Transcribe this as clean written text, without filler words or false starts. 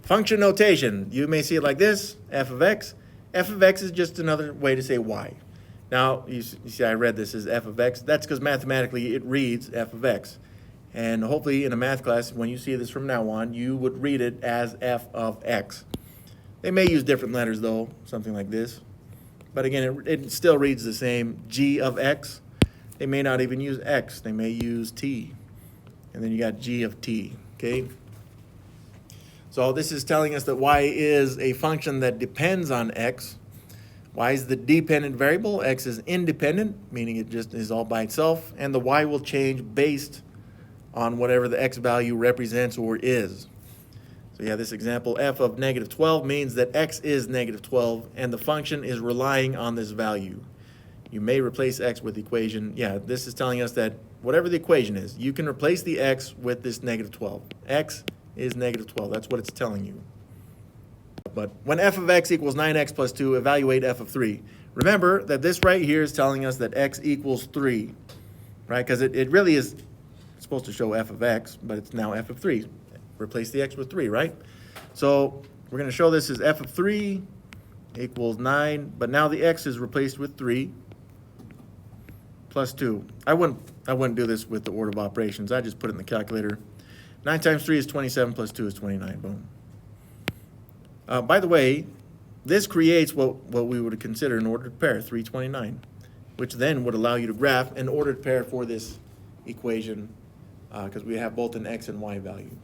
Function notation, you may see it like this, f of x. F of x is just another way to say y. Now, you see I read this as f of x. That's because mathematically it reads f of x. And hopefully in a math class, when you see this from now on, you would read it as f of x. They may use different letters though, something like this. But again, it still reads the same, g of x. They may not even use x, they may use t. And then you got g of t, okay? So this is telling us that y is a function that depends on x. Y is the dependent variable, x is independent, meaning it just is all by itself, and the y will change based on whatever the x value represents or is. So yeah, this example, f of negative 12 means that x is negative 12, and the function is relying on this value. You may replace x with the equation. Yeah, this is telling us that whatever the equation is, you can replace the x with this negative 12. X is negative 12. That's what it's telling you. But when f of x equals 9x plus 2, evaluate f of 3. Remember that this right here is telling us that x equals 3, right? Because it really is supposed to show f of x, but it's now f of 3. Replace the x with 3, right? So we're going to show this as f of 3 equals 9, but now the x is replaced with 3 plus 2. I wouldn't do this with the order of operations. I just put it in the calculator. 9 times 3 is 27 plus 2 is 29. Boom. By the way, this creates what we would consider an ordered pair, 329, which then would allow you to graph an ordered pair for this equation because we have both an x and y value.